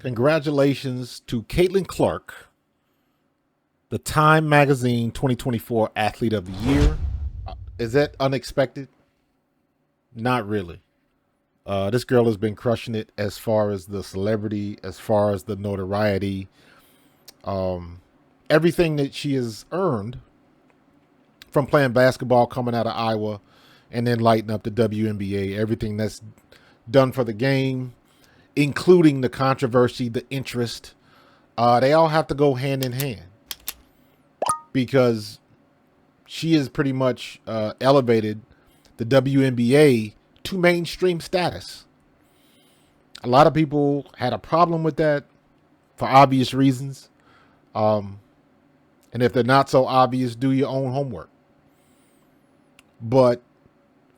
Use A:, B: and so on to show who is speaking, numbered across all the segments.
A: Congratulations to Caitlin Clark, the Time Magazine 2024 Athlete of the Year. Is that unexpected? Not really. This girl has been crushing it as far as the celebrity, as far as the notoriety, everything that she has earned from playing basketball coming out of Iowa and then lighting up the WNBA, everything that's done for the game, including the controversy, the interest. They all have to go hand in hand because she has pretty much elevated the WNBA to mainstream status. A lot of people had a problem with that for obvious reasons. And if they're not so obvious, do your own homework. But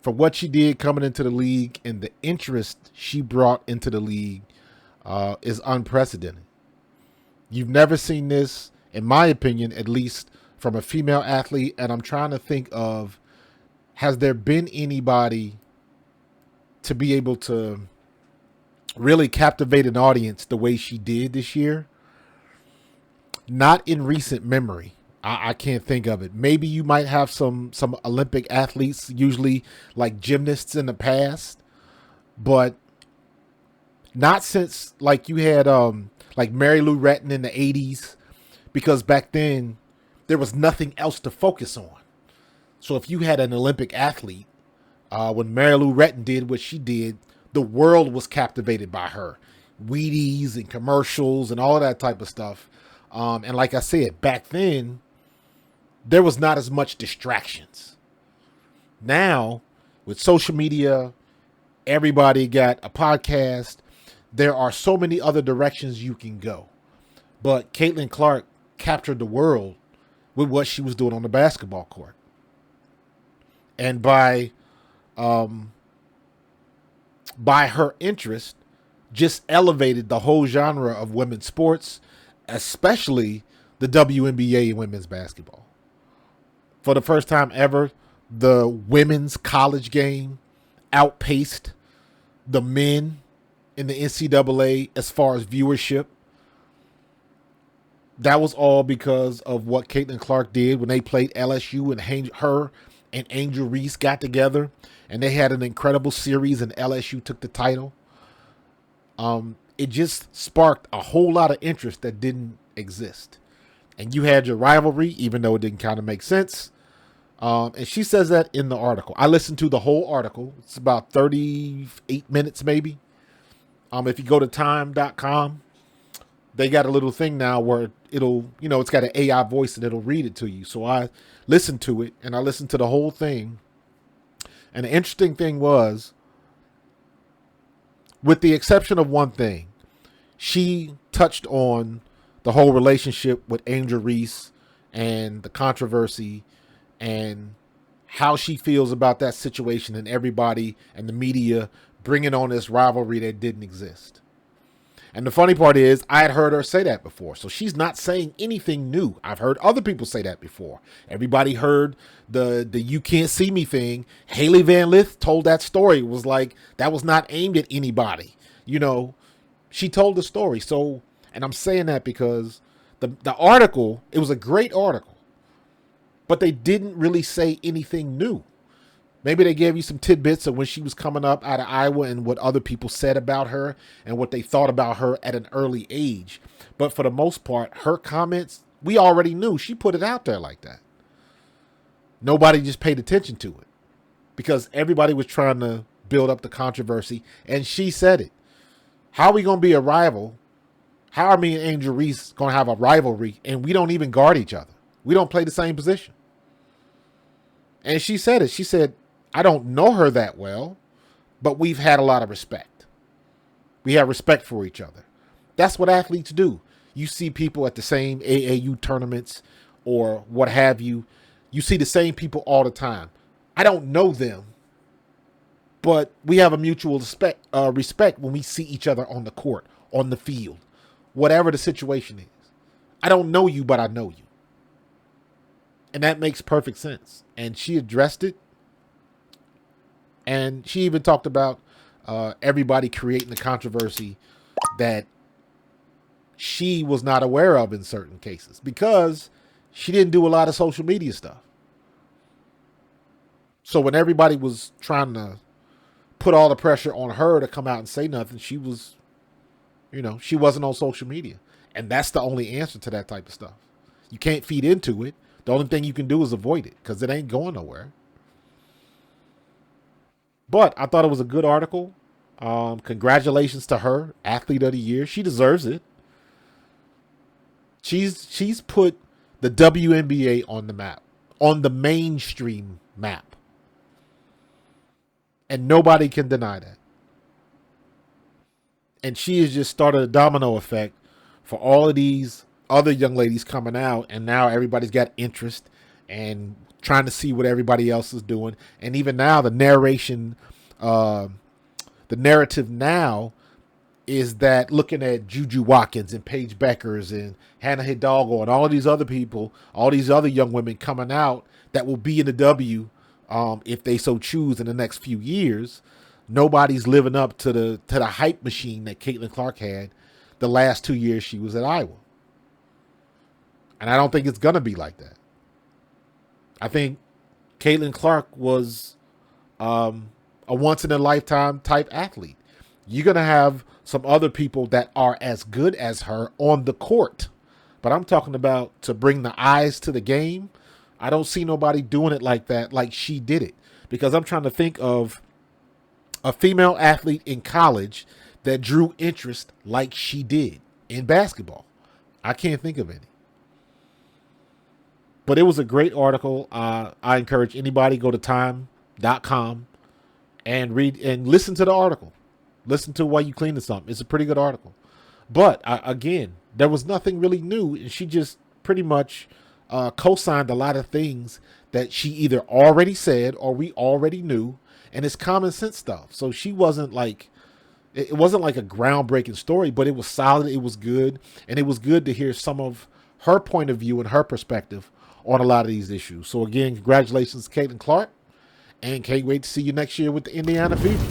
A: for what she did coming into the league and the interest she brought into the league is unprecedented. You've never seen this, in my opinion, at least from a female athlete. And I'm trying to think of, has there been anybody to be able to really captivate an audience the way she did this year? Not in recent memory. I can't think of it. Maybe you might have some Olympic athletes, usually like gymnasts in the past, but not since like you had like Mary Lou Retton in the 80s, because back then there was nothing else to focus on. So if you had an Olympic athlete, when Mary Lou Retton did what she did, the world was captivated by her. Wheaties and commercials and all of that type of stuff. And like I said, back then, there was not as much distractions. Now, with social media, everybody got a podcast. There are so many other directions you can go. But Caitlin Clark captured the world with what she was doing on the basketball court. And by her interest, just elevated the whole genre of women's sports, especially the WNBA women's basketball. For the first time ever, the women's college game outpaced the men in the NCAA as far as viewership. That was all because of what Caitlin Clark did when they played LSU, and her and Angel Reese got together and they had an incredible series and LSU took the title. It just sparked a whole lot of interest that didn't exist. And you had your rivalry, even though it didn't kind of make sense. And she says that in the article. I listened to the whole article. It's about 38 minutes maybe. If you go to time.com, they got a little thing now where it'll, it's got an AI voice and it'll read it to you. So I listened to it and I listened to the whole thing. And the interesting thing was, with the exception of one thing, she touched on the whole relationship with Angel Reese and the controversy and how she feels about that situation and everybody and the media bringing on this rivalry that didn't exist. And the funny part is, I had heard her say that before. So she's not saying anything new. I've heard other people say that before. Everybody heard the "you can't see me" thing. Haley Van Lith told that story. It was like, that was not aimed at anybody. She told the story. So, and I'm saying that because the article, it was a great article, but they didn't really say anything new. Maybe they gave you some tidbits of when she was coming up out of Iowa and what other people said about her and what they thought about her at an early age. But for the most part, her comments, we already knew. She put it out there like that. Nobody just paid attention to it because everybody was trying to build up the controversy. And she said it. How are we going to be a rival? How are me and Angel Reese going to have a rivalry and we don't even guard each other? We don't play the same position. And she said it. She said, I don't know her that well, but we've had a lot of respect. We have respect for each other. That's what athletes do. You see people at the same AAU tournaments or what have you. You see the same people all the time. I don't know them, but we have a mutual respect when we see each other on the court, on the field, whatever the situation is. I don't know you, but I know you. And that makes perfect sense. And she addressed it. And she even talked about everybody creating the controversy that she was not aware of in certain cases because she didn't do a lot of social media stuff. So when everybody was trying to put all the pressure on her to come out and say nothing, she was, she wasn't on social media. And that's the only answer to that type of stuff. You can't feed into it. The only thing you can do is avoid it because it ain't going nowhere. But I thought it was a good article. Congratulations to her, Athlete of the Year. She deserves it. She's put the WNBA on the map, on the mainstream map. And nobody can deny that. And she has just started a domino effect for all of these other young ladies coming out. And now everybody's got interest and trying to see what everybody else is doing. And even now, the narrative now is that looking at Juju Watkins and Paige Beckers and Hannah Hidalgo and all of these other people, all these other young women coming out that will be in the W if they so choose in the next few years, nobody's living up to the hype machine that Caitlin Clark had the last 2 years she was at Iowa. And I don't think it's going to be like that. I think Caitlin Clark was a once-in-a-lifetime type athlete. You're going to have some other people that are as good as her on the court. But I'm talking about to bring the eyes to the game. I don't see nobody doing it like that, like she did it. Because I'm trying to think of a female athlete in college that drew interest like she did in basketball. I can't think of any. But it was a great article. I encourage anybody go to time.com and read and listen to the article. Listen to while you clean something. It's a pretty good article. But again, there was nothing really new, and she just pretty much co-signed a lot of things that she either already said or we already knew, and it's common sense stuff. So she wasn't like, it wasn't like a groundbreaking story, but it was solid, it was good, and it was good to hear some of her point of view and her perspective on a lot of these issues. So again, congratulations to Caitlin Clark, and can't wait to see you next year with the Indiana Fever.